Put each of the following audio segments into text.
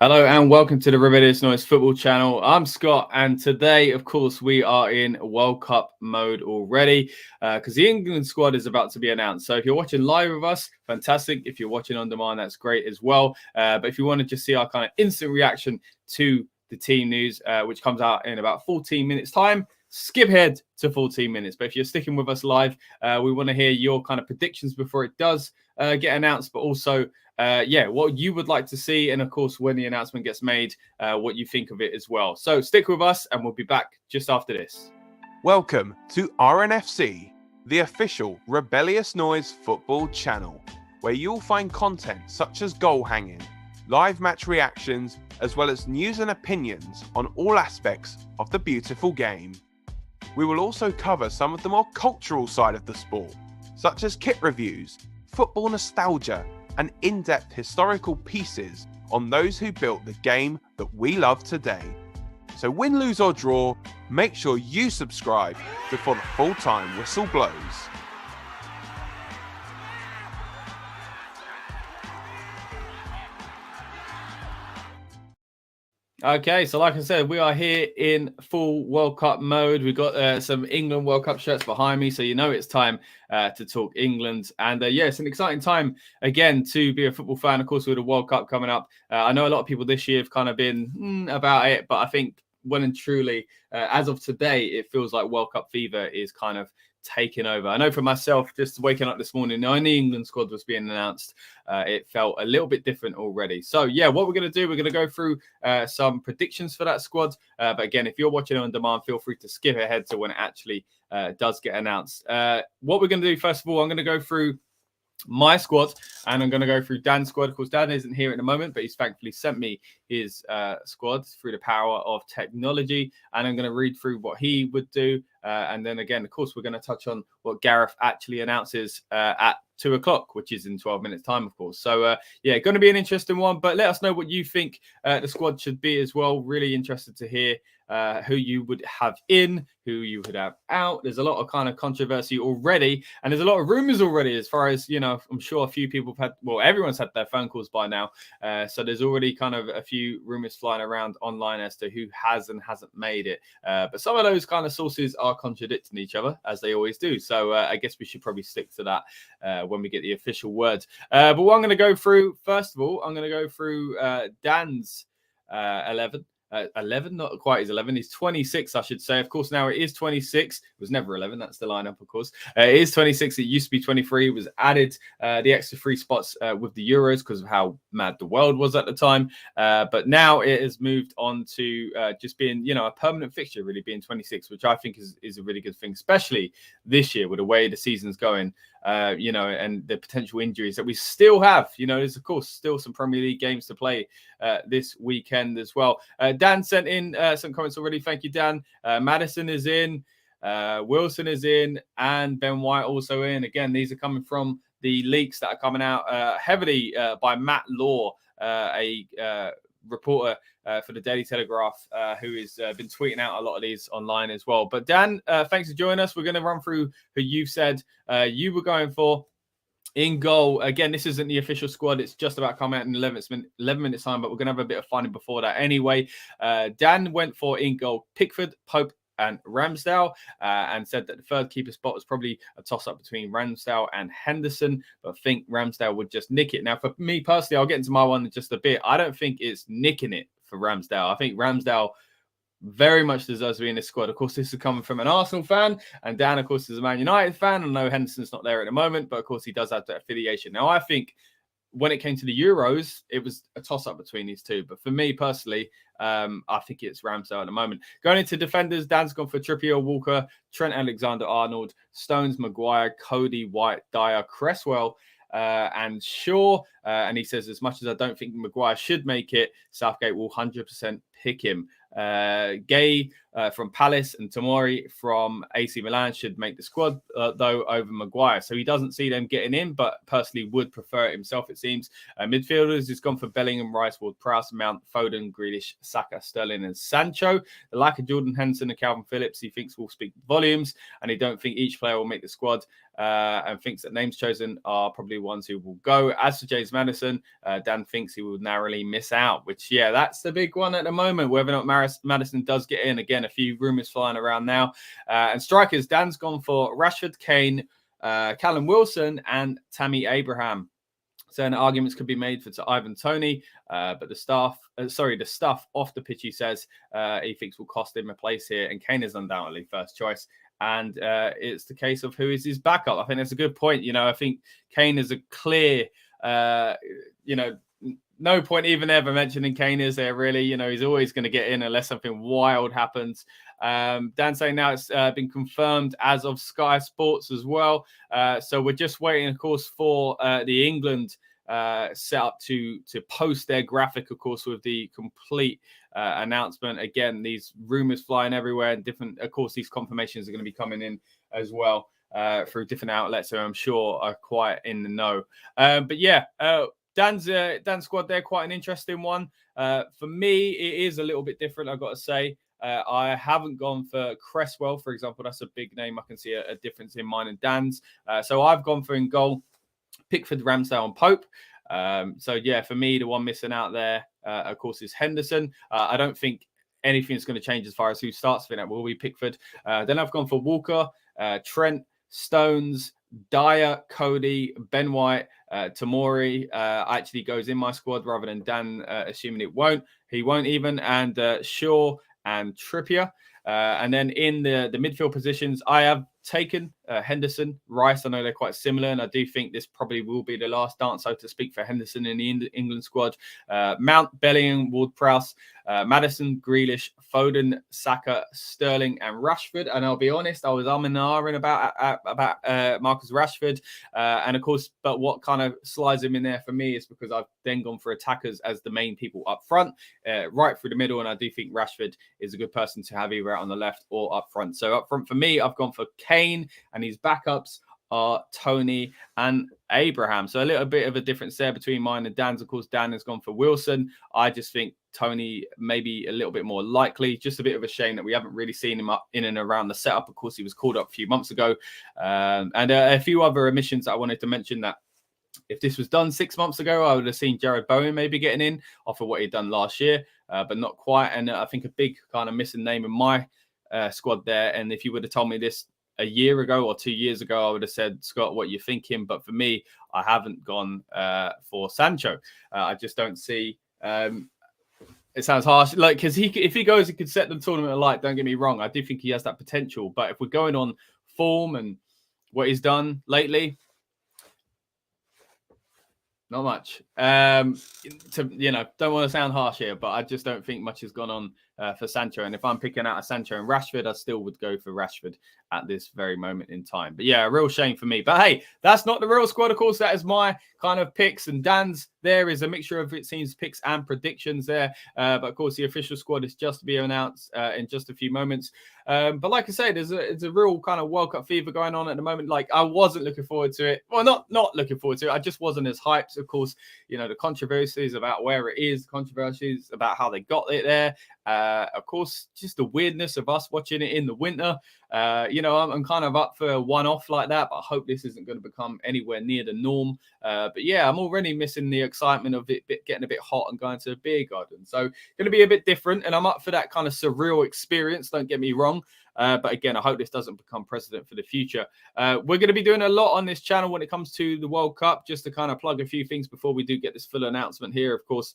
Hello and welcome to the Rebellious Noise Football Channel. I'm Scott, and today, of course, we are in World Cup mode already because the England squad is about to be announced. So if you're watching live with us, fantastic. If you're watching on demand, that's great as well. But if you want to just see our kind of instant reaction to the team news, which comes out in about 14 minutes time, skip ahead to 14 minutes. But if you're sticking with us live, we want to hear your kind of predictions before it does get announced, but also what you would like to see, and of course, when the announcement gets made, what you think of it as well. So stick with us, and we'll be back just after this. Welcome to RNFC, the official Rebellious Noise Football Channel, where you'll find content such as goal hanging, live match reactions, as well as news and opinions on all aspects of the beautiful game. We will also cover some of the more cultural side of the sport, such as kit reviews, football nostalgia, and in-depth historical pieces on those who built the game that we love today. So win, lose or draw, make sure you subscribe before the full-time whistle blows. Okay, so like I said, we are here in full World Cup mode. We've got some England World Cup shirts behind me, so you know it's time to talk England. And it's an exciting time, again, to be a football fan, of course, with the World Cup coming up. I know a lot of people this year have kind of been about it, but I think well and truly, as of today, it feels like World Cup fever is kind of taking over. I know for myself, just waking up this morning, knowing the England squad was being announced, it felt a little bit different already. So what we're going to do, we're going to go through some predictions for that squad. But again, if you're watching on demand, feel free to skip ahead to when it actually does get announced. What we're going to do, first of all, I'm going to go through my squad, and I'm going to go through Dan's squad. Of course, Dan isn't here at the moment, but he's thankfully sent me his squad through the power of technology, and I'm going to read through what he would do. And then again, of course, we're going to touch on what Gareth actually announces at 2 o'clock, which is in 12 minutes time, of course. So going to be an interesting one, but let us know what you think the squad should be as well. Really interested to hear who you would have in, who you would have out. There's a lot of kind of controversy already, and there's a lot of rumors already, as far as, I'm sure a few people have had, well, everyone's had their phone calls by now. So there's already kind of a few rumors flying around online as to who has and hasn't made it. But some of those kind of sources are contradicting each other, as they always do. So I guess we should probably stick to that when we get the official word. But what I'm going to go through, first of all, I'm going to go through Dan's 11. 11, not quite his 11. He's 26, I should say. Of course, now it is 26. It was never 11. That's the lineup, of course. It is 26. It used to be 23. It was added the extra 3 spots with the Euros because of how mad the world was at the time. But now it has moved on to just being, a permanent fixture, really being 26, which I think is a really good thing, especially this year with the way the season's going. And the potential injuries that we still have. There's, of course, still some Premier League games to play this weekend as well. Dan sent in some comments already. Thank you, Dan. Madison is in. Wilson is in. And Ben White also in. Again, these are coming from the leaks that are coming out heavily by Matt Law, a reporter for the Daily Telegraph, who has been tweeting out a lot of these online as well. But Dan, thanks for joining us. We're going to run through who you've said you were going for. In goal, again, this isn't the official squad. It's just about coming out in 11 minutes time, but we're going to have a bit of fun before that anyway. Dan went for in goal Pickford, Pope, and Ramsdale, and said that the third keeper spot was probably a toss-up between Ramsdale and Henderson, but I think Ramsdale would just nick it. Now, for me personally, I'll get into my one in just a bit. I don't think it's nicking it for Ramsdale. I think Ramsdale very much deserves to be in this squad. Of course, this is coming from an Arsenal fan, and Dan, of course, is a Man United fan. I know Henderson's not there at the moment, but of course, he does have that affiliation. Now, I think when it came to the Euros, it was a toss-up between these two. But for me personally, I think it's Ramsdale at the moment. Going into defenders, Dan's gone for Trippier, Walker, Trent Alexander-Arnold, Stones, Maguire, Cody, White, Dyer, Cresswell, and Shaw. And he says, as much as I don't think Maguire should make it, Southgate will 100% pick him. Gay from Palace and Tomori from AC Milan should make the squad, though, over Maguire. So he doesn't see them getting in, but personally would prefer it himself, it seems. Midfielders, he's gone for Bellingham, Rice, Ward-Prowse, Mount, Foden, Grealish, Saka, Sterling, and Sancho. The lack of Jordan Henderson and Calvin Phillips, he thinks will speak volumes, and he don't think each player will make the squad. and thinks that names chosen are probably ones who will go. As for James Maddison, Dan thinks he will narrowly miss out, which, yeah, that's the big one at the moment, whether or not Maddison does get in. Again, a few rumours flying around now. And strikers, Dan's gone for Rashford, Kane, Callum Wilson, and Tammy Abraham. Certain arguments could be made for Ivan Toney, but the stuff off the pitch, he says, he thinks will cost him a place here. And Kane is undoubtedly first choice. And it's the case of who is his backup. I think that's a good point. I think Kane is a clear, no point even ever mentioning Kane, is there really? He's always going to get in unless something wild happens. Dan saying now it's been confirmed as of Sky Sports as well. So we're just waiting, of course, for the England setup to post their graphic, of course, with the complete announcement. Again, these rumors flying everywhere, and different, of course, these confirmations are going to be coming in as well through different outlets, so I'm sure are quite in the know. But yeah, Dan's squad there, quite an interesting one. For me, it is a little bit different, I've got to say. I haven't gone for Cresswell, for example. That's a big name. I can see a difference in mine and Dan's. So I've gone for in goal, Pickford, Ramsdale, and Pope. So yeah, for me, the one missing out there, of course, is Henderson. I don't think anything's going to change as far as who starts for that. Will be Pickford. Then I've gone for Walker, Trent, Stones, Dyer, Cody, Ben White, Tomori actually goes in my squad rather than Dan assuming it won't. He won't even. And Shaw and Trippier. And then in the midfield positions, I have taken Henderson, Rice. I know they're quite similar, and I do think this probably will be the last dance, so to speak, for Henderson in the England squad. Mount, Bellingham, Ward-Prowse, Maddison, Grealish, Foden, Saka, Sterling, and Rashford. And I'll be honest, I was and ahhing about Marcus Rashford. And of course, but what kind of slides him in there for me is because I've then gone for attackers as the main people up front, right through the middle. And I do think Rashford is a good person to have either out on the left or up front. So up front for me, I've gone for Kane, and his backups are Toney and Abraham. So a little bit of a difference there between mine and Dan's. Of course, Dan has gone for Wilson. I just think Toney maybe a little bit more likely. Just a bit of a shame that we haven't really seen him up in and around the setup. Of course, he was called up a few months ago. And a few other omissions that I wanted to mention, that if this was done 6 months ago, I would have seen Jared Bowen maybe getting in off of what he'd done last year, but not quite. And I think a big kind of missing name in my squad there. And if you would have told me this a year ago or 2 years ago, I would have said, Scott, what are you thinking? But for me, I haven't gone for Sancho. I just don't see. It sounds harsh, like, because if he goes, he could set the tournament alight. Don't get me wrong, I do think he has that potential. But if we're going on form and what he's done lately, not much. Don't want to sound harsh here, but I just don't think much has gone on for Sancho. And if I'm picking out a Sancho and Rashford, I still would go for Rashford at this very moment in time. But yeah, a real shame for me. But hey, that's not the real squad. Of course, that is my kind of picks, and Dan's there is a mixture of, it seems, picks and predictions there. But of course, the official squad is just to be announced in just a few moments. But like I said, it's a real kind of World Cup fever going on at the moment. Like, I wasn't looking forward to it. Well, not looking forward to it. I just wasn't as hyped. Of course, the controversies about where it is, controversies about how they got it there. Of course, just the weirdness of us watching it in the winter. I'm kind of up for a one-off like that, but I hope this isn't going to become anywhere near the norm. But yeah, I'm already missing the excitement of it getting a bit hot and going to a beer garden. So going to be a bit different, and I'm up for that kind of surreal experience, don't get me wrong. But again, I hope this doesn't become precedent for the future. We're going to be doing a lot on this channel when it comes to the World Cup, just to kind of plug a few things before we do get this full announcement here, of course.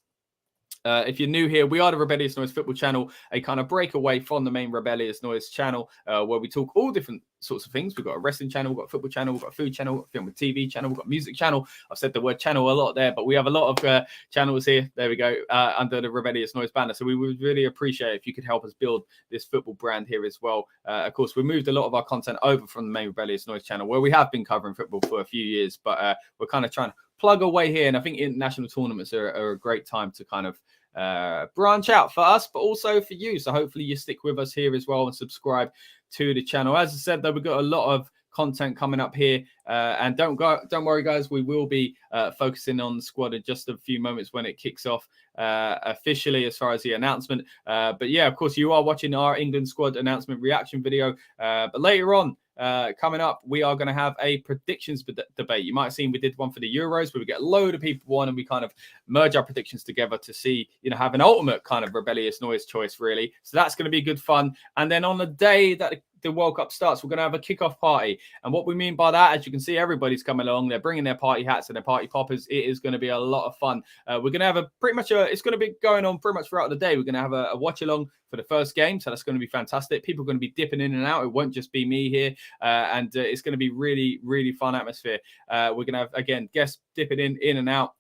If you're new here, we are the Rebellious Noise Football Channel, a kind of breakaway from the main Rebellious Noise channel, where we talk all different sorts of things. We've got a wrestling channel, we've got a football channel, we've got a food channel, we've got a film and TV channel, we've got a music channel. I've said the word channel a lot there, but we have a lot of channels here. There we go, under the Rebellious Noise banner. So we would really appreciate it if you could help us build this football brand here as well. Of course, we moved a lot of our content over from the main Rebellious Noise channel, where we have been covering football for a few years, but we're kind of trying to plug away here. And I think international tournaments are a great time to kind of branch out for us, but also for you. So hopefully you stick with us here as well and subscribe to the channel. As I said, though, we've got a lot of content coming up here. And don't worry, guys. We will be focusing on the squad in just a few moments when it kicks off officially as far as the announcement. But yeah, of course, you are watching our England squad announcement reaction video. But later on, coming up, we are going to have a predictions debate. You might have seen we did one for the Euros where we get a load of people on and we kind of merge our predictions together to see, have an ultimate kind of rebellious noise choice, really. So that's going to be good fun. And then on the day that the World Cup starts, we're going to have a kickoff party. And what we mean by that, as you can see, everybody's coming along. They're bringing their party hats and their party poppers. It is going to be a lot of fun. We're going to have it's going to be going on pretty much throughout the day. We're going to have a watch along for the first game. So that's going to be fantastic. People are going to be dipping in and out. It won't just be me here. And it's going to be really, really fun atmosphere. We're going to have, again, guests dipping in and out.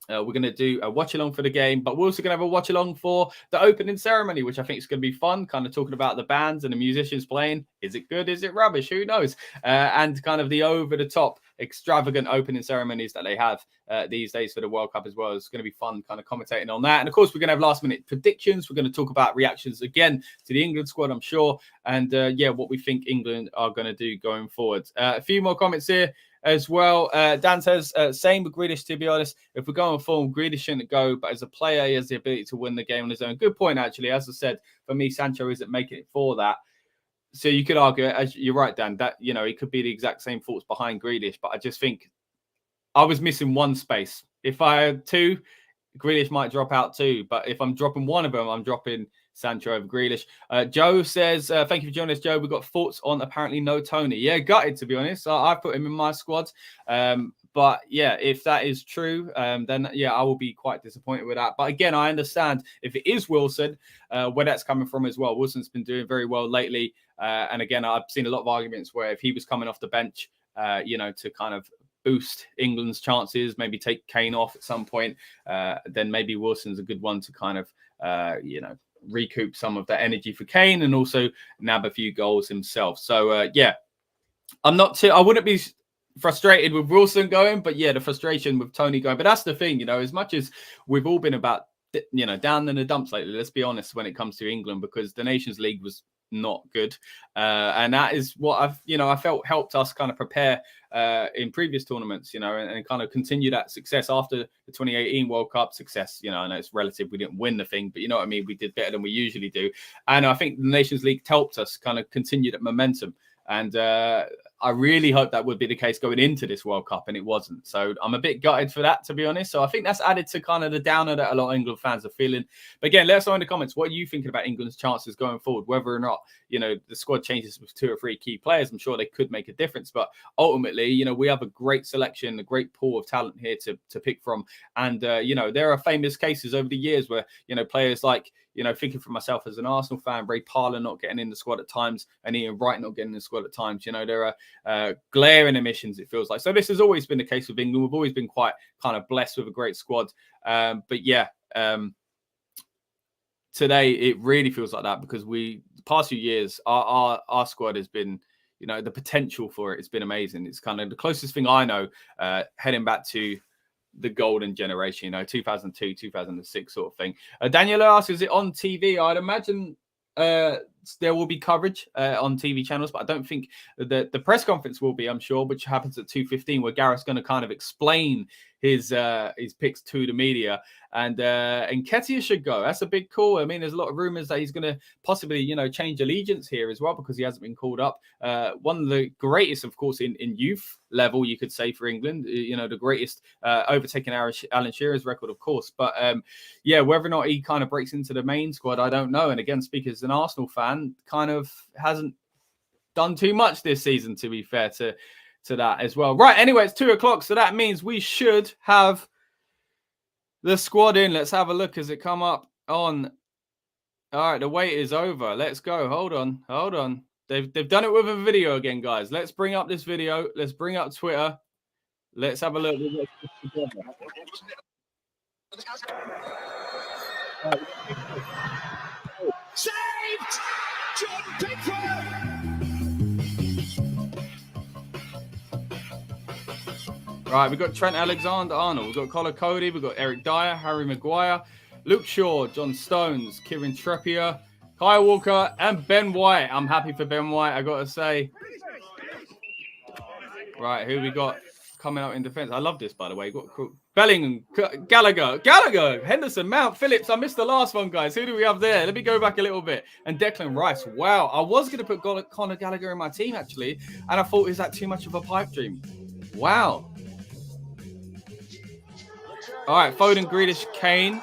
We're going to do a watch along for the game, but we're also going to have a watch along for the opening ceremony, which I think is going to be fun, kind of talking about the bands and the musicians playing. Is it good? Is it rubbish? Who knows? And kind of the over the top extravagant opening ceremonies that they have these days for the World Cup as well. It's going to be fun kind of commentating on that. And of course, we're going to have last minute predictions. We're going to talk about reactions again to the England squad, I'm sure. And what we think England are going to do going forward. A few more comments here as well. Dan says, same with Grealish, to be honest. If we're going form, Grealish shouldn't go, but as a player, he has the ability to win the game on his own. Good point, actually. As I said, for me, Sancho isn't making it for that. So you could argue, as you're right, Dan, that, it could be the exact same thoughts behind Grealish, but I just think I was missing one space. If I had two, Grealish might drop out too, but if I'm dropping one of them, I'm dropping Sancho over Grealish. Joe says, thank you for joining us, Joe. We've got thoughts on apparently no Tony. Yeah, gutted, to be honest. I put him in my squad. But yeah, if that is true, then yeah, I will be quite disappointed with that. But again, I understand if it is Wilson, where that's coming from as well. Wilson's been doing very well lately. And again, I've seen a lot of arguments where if he was coming off the bench, to kind of boost England's chances, maybe take Kane off at some point, then maybe Wilson's a good one to kind of, recoup some of that energy for Kane and also nab a few goals himself. So, I wouldn't be frustrated with Wilson going, but yeah, the frustration with Tony going. But that's the thing, as much as we've all been about, down in the dumps lately, let's be honest, when it comes to England, because the Nations League was not good. And that is what I felt helped us kind of prepare in previous tournaments, and kind of continue that success after the 2018 World Cup success. I know it's relative. We didn't win the thing, but you know what I mean? We did better than we usually do. And I think the Nations League helped us kind of continue that momentum. And I really hope that would be the case going into this World Cup, and it wasn't. So I'm a bit gutted for that, to be honest. So I think that's added to kind of the downer that a lot of England fans are feeling. But again, let us know in the comments, what are you thinking about England's chances going forward? Whether or not, the squad changes with 2 or 3 key players, I'm sure they could make a difference. But ultimately, we have a great selection, a great pool of talent here to pick from. And, there are famous cases over the years where, players like, thinking for myself as an Arsenal fan, Ray Parlour not getting in the squad at times and Ian Wright not getting in the squad at times. There are glaring omissions, it feels like. So this has always been the case with England. We've always been quite kind of blessed with a great squad. But yeah, today it really feels like that because the past few years, our squad has been, the potential for it has been amazing. It's kind of the closest thing I know, heading back to the golden generation, 2002, 2006 sort of thing. Daniel asks, is it on TV? I'd imagine there will be coverage on TV channels, but I don't think the press conference will be, I'm sure, which happens at 2:15, where Gareth's going to kind of explain his picks to the media. And Nketiah should go. That's a big call. I mean, there's a lot of rumors that he's going to possibly, change allegiance here as well because he hasn't been called up. One of the greatest, of course, in youth level, you could say, for England, the greatest, overtaking Alan Shearer's record, of course. But whether or not he kind of breaks into the main squad, I don't know. And again, speaking as an Arsenal fan, kind of hasn't done too much this season, to be fair to that as well. Right, anyway, it's 2:00, so that means we should have the squad in. Let's have a look as it come up on. All right, the wait is over. Let's go. Hold on. They've done it with a video again, guys. Let's bring up this video. Let's bring up Twitter. Let's have a look. Saved! John Pickford! Right, we've got Trent Alexander-Arnold. We've got Colin Cody. We've got Eric Dyer, Harry Maguire, Luke Shaw, John Stones, Kieran Trippier, Kyle Walker, and Ben White. I'm happy for Ben White, I got to say. Right, who we got coming out in defence? I love this, by the way. Got Bellingham, Gallagher, Henderson, Mount, Phillips. I missed the last one, guys. Who do we have there? Let me go back a little bit. And Declan Rice. Wow, I was going to put Conor Gallagher in my team, actually. And I thought, is that too much of a pipe dream? Wow. All right, Foden, Grealish, Kane.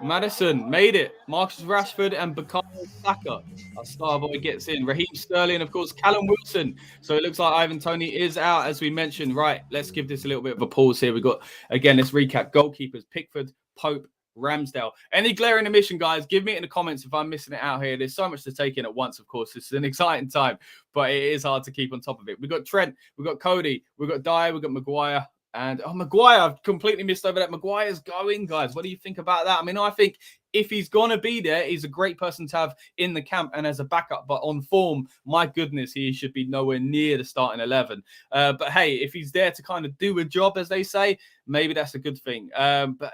Maddison made it. Marcus Rashford and Bukayo Saka. Our star boy gets in. Raheem Sterling, of course, Callum Wilson. So it looks like Ivan Toney is out, as we mentioned. Right, let's give this a little bit of a pause here. We've got, again, let's recap. Goalkeepers, Pickford, Pope, Ramsdale. Any glaring omission, guys, give me it in the comments if I'm missing it out here. There's so much to take in at once, of course. This is an exciting time, but it is hard to keep on top of it. We've got Trent, we've got Cody, we've got Dyer, we've got Maguire. And Maguire, I've completely missed over that. Maguire's going, guys. What do you think about that? I mean, I think if he's going to be there, he's a great person to have in the camp and as a backup. But on form, my goodness, he should be nowhere near the starting 11. But hey, if he's there to kind of do a job, as they say, maybe that's a good thing. But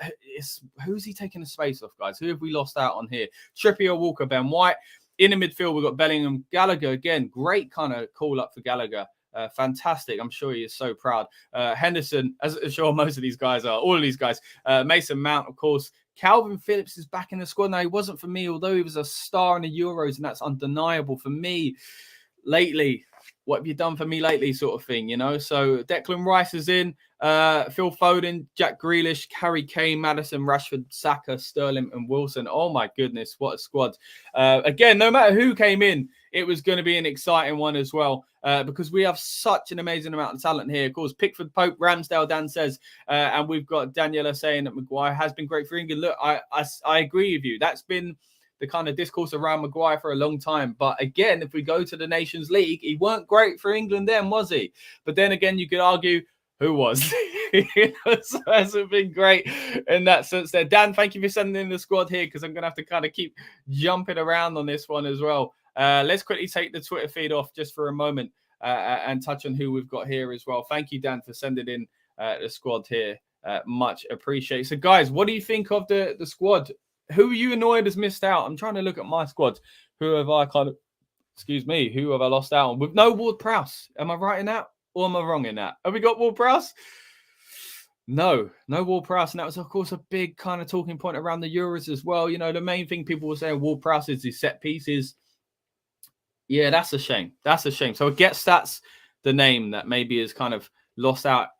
who's he taking the space off, guys? Who have we lost out on here? Trippier, Walker, Ben White. In the midfield, we've got Bellingham, Gallagher. Again, great kind of call up for Gallagher. Fantastic. I'm sure he is so proud. Henderson, as I'm sure most of these guys are, all of these guys. Mason Mount, of course. Calvin Phillips is back in the squad. Now, he wasn't for me, although he was a star in the Euros, and that's undeniable for me lately. What have you done for me lately, sort of thing, you know? So Declan Rice is in. Phil Foden, Jack Grealish, Harry Kane, Maddison, Rashford, Saka, Sterling, and Wilson. Oh, my goodness, what a squad. Again, no matter who came in, it was going to be an exciting one as well because we have such an amazing amount of talent here. Of course, Pickford, Pope, Ramsdale, Dan says, and we've got Daniela saying that Maguire has been great for England. Look, I agree with you. That's been the kind of discourse around Maguire for a long time. But again, if we go to the Nations League, he weren't great for England then, was he? But then again, you could argue, who was? So hasn't been great in that sense there. Dan, thank you for sending in the squad here because I'm going to have to kind of keep jumping around on this one as well. Let's quickly take the Twitter feed off just for a moment and touch on who we've got here as well. Thank you, Dan, for sending in the squad here. Much appreciated. So, guys, what do you think of the squad? Who are you annoyed has missed out? I'm trying to look at my squad. Who have I who have I lost out on? With no Ward-Prowse. Am I right in that? Or am I wrong in that? Have we got Ward-Prowse? No Ward-Prowse. And that was, of course, a big kind of talking point around the Euros as well. You know, the main thing people were saying Ward-Prowse is his set pieces. Yeah, that's a shame. That's a shame. So I guess that's the name that maybe is kind of lost out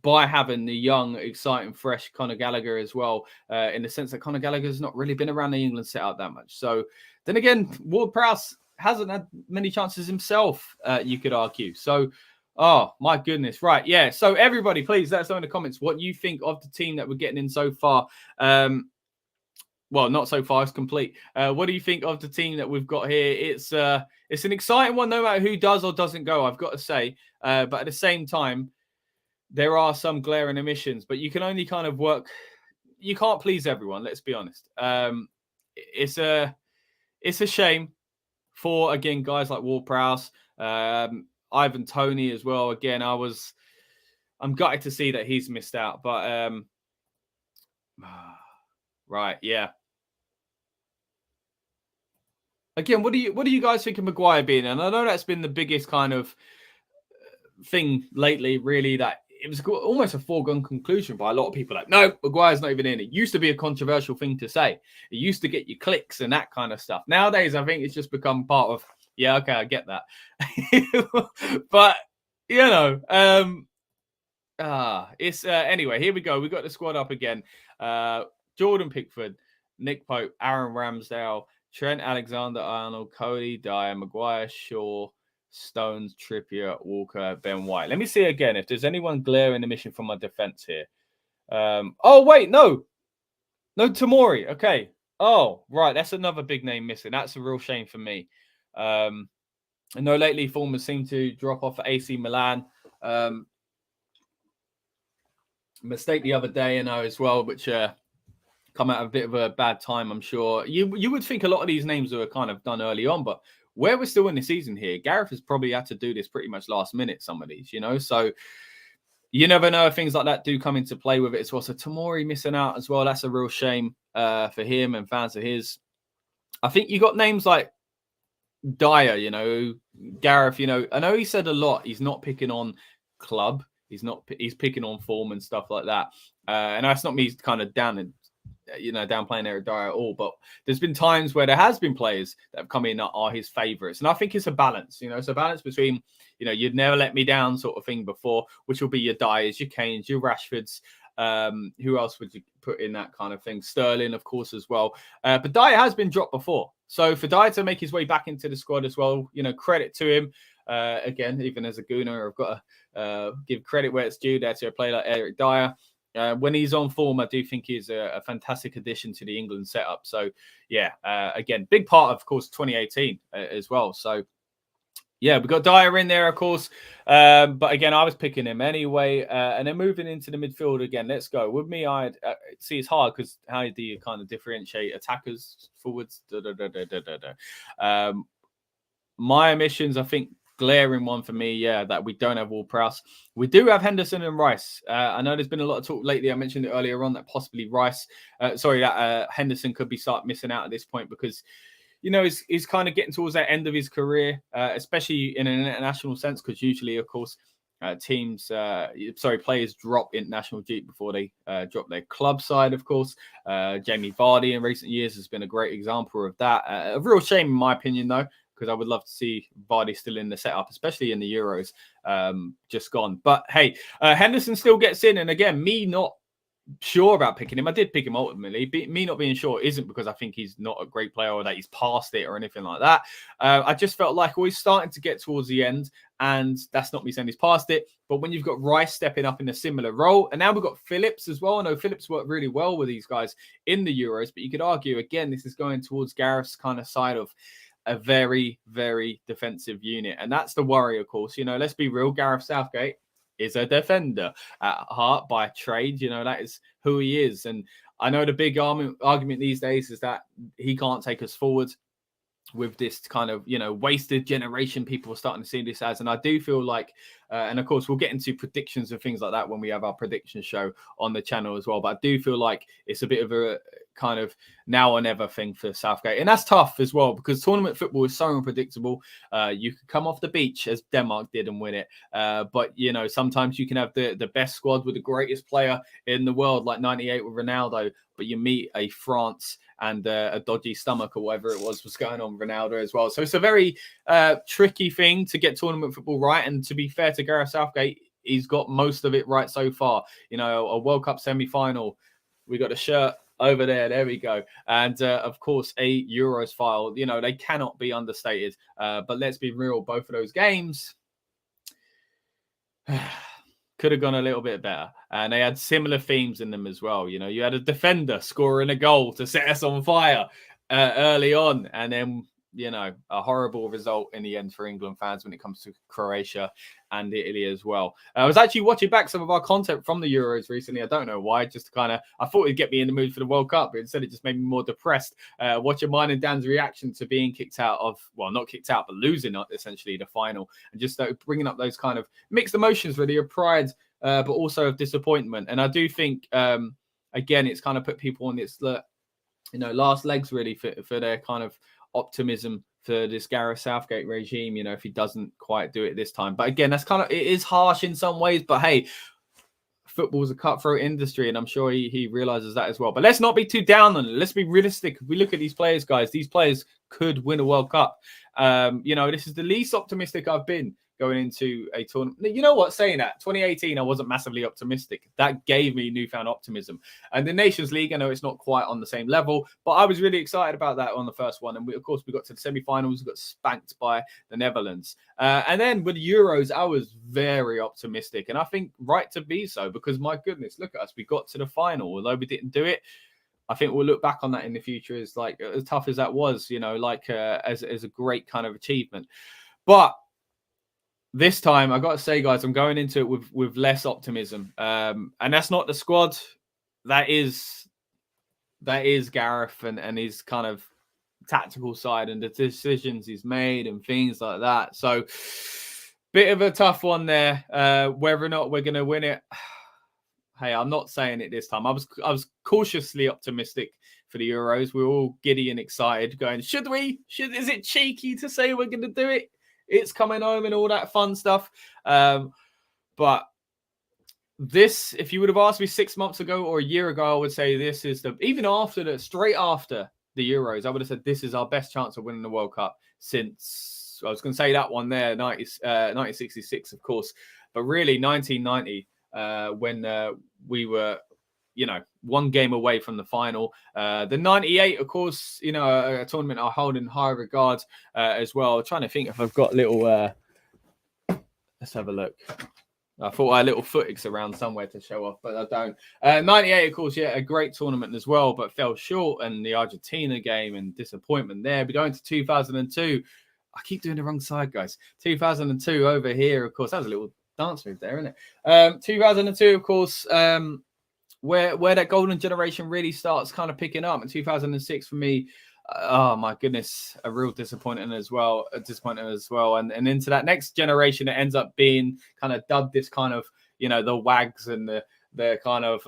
by having the young, exciting, fresh Conor Gallagher as well, in the sense that Conor Gallagher's not really been around the England setup that much. So then again, Ward-Prowse hasn't had many chances himself, you could argue. So, oh, my goodness. Right, yeah. So everybody, please let us know in the comments what you think of the team that we're getting in so far. Well, not so far, it's complete. What do you think of the team that we've got here? It's an exciting one, no matter who does or doesn't go, I've got to say. But at the same time, there are some glaring omissions, but you can only kind of work. You can't please everyone, let's be honest. It's a shame for, again, guys like Ward-Prowse, Ivan Toney as well. Again, I'm gutted to see that he's missed out, but right, yeah. Again, what do you guys think of Maguire being? And I know that's been the biggest kind of thing lately, really, that it was almost a foregone conclusion by a lot of people. Like, no, Maguire's not even in. It used to be a controversial thing to say. It used to get you clicks and that kind of stuff. Nowadays, I think it's just become part of, yeah, okay, I get that. But, you know, it's anyway, here we go. We got the squad up again. Jordan Pickford, Nick Pope, Aaron Ramsdale, Trent Alexander-Arnold, Cody, Dyer, Maguire, Shaw, Stones, Trippier, Walker, Ben White. Let me see again if there's anyone glaring omission from my defense here. Oh, wait, no, Tomori. Okay. Oh, right. That's another big name missing. That's a real shame for me. I know lately form has seemed to drop off at AC Milan. Mistake the other day, I know as well, which come out of a bit of a bad time, I'm sure. You would think a lot of these names were kind of done early on, but where we're still in the season here, Gareth has probably had to do this pretty much last minute, some of these, you know? So you never know if things like that do come into play with it as well. So Tomori missing out as well. That's a real shame for him and fans of his. I think you got names like Dyer, Gareth, I know he said a lot. He's not picking on club. He's picking on form and stuff like that. And that's not me kind of downplaying Eric Dyer at all. But there's been times where there has been players that have come in that are his favourites. And I think it's a balance, it's a balance between, you'd never let me down sort of thing before, which will be your Dyers, your Kanes, your Rashfords. Who else would you put in that kind of thing? Sterling, of course, as well. But Dyer has been dropped before. So for Dyer to make his way back into the squad as well, credit to him. Again, even as a Gooner, I've got to give credit where it's due there to a player like Eric Dyer. When he's on form, I do think he's a fantastic addition to the England setup. So, yeah, again, big part of course, 2018 as well. So, yeah, we got Dyer in there, of course. But again, I was picking him anyway. And then moving into the midfield again, let's go. With me, I'd see it's hard because how do you kind of differentiate attackers, forwards? My omissions, I think, glaring one for me, that we don't have Ward-Prowse. We do have Henderson and Rice. I know there's been a lot of talk lately. I mentioned it earlier on that possibly Henderson could be missing out at this point because he's kind of getting towards that end of his career, especially in an international sense, because usually, of course, players drop international duty before they drop their club side, of course. Jamie Vardy in recent years has been a great example of that. A real shame, in my opinion, though, because I would love to see Vardy still in the setup, especially in the Euros, just gone. But hey, Henderson still gets in. And again, me not sure about picking him. I did pick him ultimately. Me not being sure isn't because I think he's not a great player or that he's past it or anything like that. I just felt like he's starting to get towards the end, and that's not me saying he's past it. But when you've got Rice stepping up in a similar role, and now we've got Phillips as well. I know Phillips worked really well with these guys in the Euros, but you could argue, again, this is going towards Gareth's kind of side of a very, very defensive unit. And that's the worry, of course. Let's be real, Gareth Southgate is a defender at heart by trade. That is who he is. And I know the big argument these days is that he can't take us forward with this kind of, wasted generation. People are starting to see this as, and I do feel like, and of course, we'll get into predictions and things like that when we have our prediction show on the channel as well. But I do feel like it's a bit of a kind of now or never thing for Southgate. And that's tough as well because tournament football is so unpredictable. You could come off the beach as Denmark did and win it. But, sometimes you can have the best squad with the greatest player in the world, like 98 with Ronaldo, but you meet a France and a dodgy stomach or whatever it was going on with Ronaldo as well. So it's a very tricky thing to get tournament football right. And to be fair to Gareth Southgate, he's got most of it right so far. A World Cup semi-final. We got a shirt over there. There we go. And of course, a Euros file. They cannot be understated. But let's be real. Both of those games could have gone a little bit better. And they had similar themes in them as well. You had a defender scoring a goal to set us on fire early on. And then, a horrible result in the end for England fans when it comes to Croatia and Italy as well. I was actually watching back some of our content from the Euros recently. I don't know why, just I thought it'd get me in the mood for the World Cup, but instead it just made me more depressed. Watching mine and Dan's reaction to being kicked out of, well, not kicked out, but losing essentially the final, and just bringing up those kind of mixed emotions really of pride, but also of disappointment. And I do think, again, it's kind of put people on its, last legs really for their kind of optimism for this Gareth Southgate regime, if he doesn't quite do it this time. But again, it is harsh in some ways, but hey, football's a cutthroat industry, and I'm sure he realizes that as well. But let's not be too down on it. Let's be realistic. If we look at these players, guys, these players could win a World Cup. This is the least optimistic I've been going into a tournament. You know what? Saying that, 2018, I wasn't massively optimistic. That gave me newfound optimism. And the Nations League, I know it's not quite on the same level, but I was really excited about that on the first one. And we got to the semi-finals, got spanked by the Netherlands. And then with the Euros, I was very optimistic. And I think right to be so, because my goodness, look at us. We got to the final, although we didn't do it. I think we'll look back on that in the future as as tough as that was, as a great kind of achievement. But this time, I got to say, guys, I'm going into it with less optimism. And that's not the squad. That is Gareth and his kind of tactical side and the decisions he's made and things like that. So, bit of a tough one there. Whether or not we're going to win it, hey, I'm not saying it this time. I was cautiously optimistic for the Euros. We were all giddy and excited, going, should we? Is it cheeky to say we're going to do it? It's coming home and all that fun stuff. But this, if you would have asked me 6 months ago or a year ago, I would say this is straight after the Euros, I would have said this is our best chance of winning the World Cup since, I was going to say that one there, 1966, of course, but really 1990, when we were, one game away from the final. The 98, of course, a tournament I hold in high regard as well. I'm trying to think if I've got little, let's have a look. I thought I had little footings around somewhere to show off, but I don't. 98, of course, a great tournament as well, but fell short. And the Argentina game and disappointment there. But going to 2002, I keep doing the wrong side, guys. 2002 over here, of course, that was a little dance move there, isn't it? 2002, of course, where that golden generation really starts kind of picking up. In 2006, for me, oh my goodness, a real disappointment as well. And into that next generation, it ends up being kind of dubbed this kind of, the wags and the kind of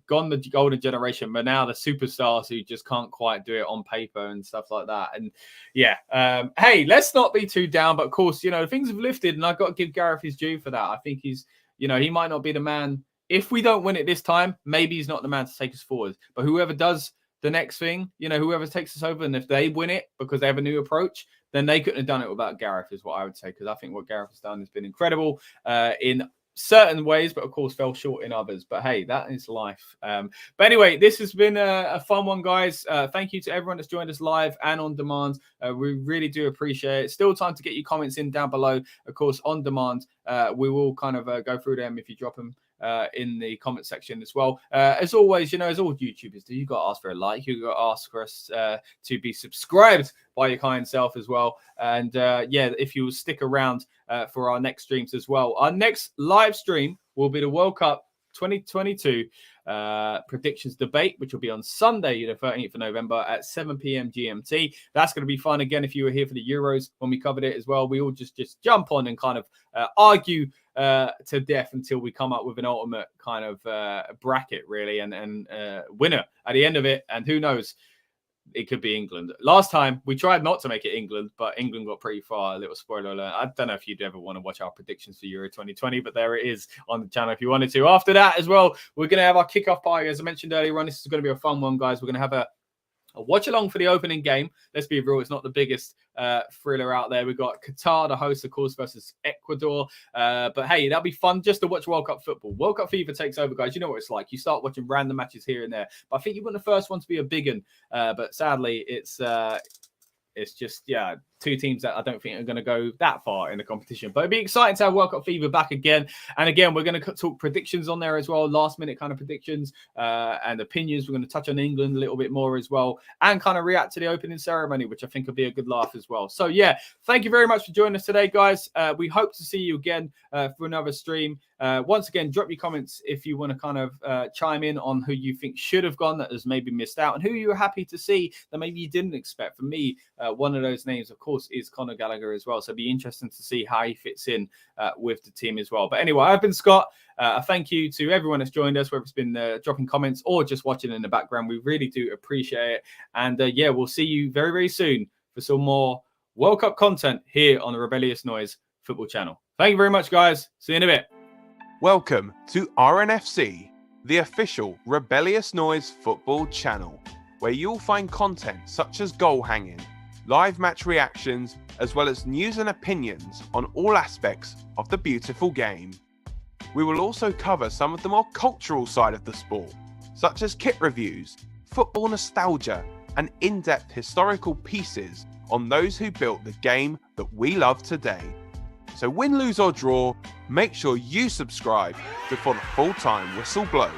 gone the golden generation, but now the superstars who just can't quite do it on paper and stuff like that. And hey, let's not be too down, but of course, things have lifted, and I've got to give Gareth his due for that. I think he's, he might not be the man. If we don't win it this time, maybe he's not the man to take us forward, but whoever does the next thing, whoever takes us over, and if they win it because they have a new approach, then they couldn't have done it without Gareth, is what I would say, because I think what Gareth has done has been incredible in certain ways, but of course fell short in others. But hey, that is life. But anyway, this has been a fun one, guys. Thank you to everyone that's joined us live and on demand. We really do appreciate it. Still time to get your comments in down below. Of course, on demand, we will kind of go through them if you drop them in the comment section as well. As always, as all YouTubers do, you got to ask for a like, you got to ask for us to be subscribed by your kind self as well. And if you will stick around for our next streams as well. Our next live stream will be the World Cup 2022 predictions debate, which will be on Sunday, the 13th of November at 7 p.m. GMT. That's going to be fun. Again, if you were here for the Euros when we covered it as well, we all just jump on and kind of argue to death until we come up with an ultimate kind of bracket, really, and winner at the end of it. And who knows, it could be England. Last time we tried not to make it England, but England got pretty far. A little spoiler alert. I don't know if you'd ever want to watch our predictions for Euro 2020, but there it is on the channel if you wanted to. After that as well, we're going to have our kickoff party. As I mentioned earlier on, this is going to be a fun one, guys. We're going to have a watch along for the opening game. Let's be real, it's not the biggest thriller out there. We've got Qatar, the host, of course, versus Ecuador. But hey, that'll be fun just to watch World Cup football. World Cup fever takes over, guys. You know what it's like. You start watching random matches here and there. But I think you want the first one to be a big one. But sadly, it's just, two teams that I don't think are going to go that far in the competition. But it'd be exciting to have World Cup fever back again. And again, we're going to talk predictions on there as well, last minute kind of predictions and opinions. We're going to touch on England a little bit more as well, and kind of react to the opening ceremony, which I think will be a good laugh as well. So thank you very much for joining us today, guys. We hope to see you again for another stream. Once again, drop your comments if you want to kind of chime in on who you think should have gone that has maybe missed out, and who you were happy to see that maybe you didn't expect. For me, one of those names, of course, is Conor Gallagher as well. So it'd be interesting to see how he fits in with the team as well. But anyway, I've been Scott. A thank you to everyone that's joined us, whether it's been dropping comments or just watching in the background. We really do appreciate it. And we'll see you very, very soon for some more World Cup content here on the Rebellious Noise Football Channel. Thank you very much, guys. See you in a bit. Welcome to RNFC, the official Rebellious Noise Football Channel, where you'll find content such as goal hanging, live match reactions, as well as news and opinions on all aspects of the beautiful game. We will also cover some of the more cultural side of the sport, such as kit reviews, football nostalgia, and in-depth historical pieces on those who built the game that we love today. So win, lose or draw, make sure you subscribe before the full-time whistle blows.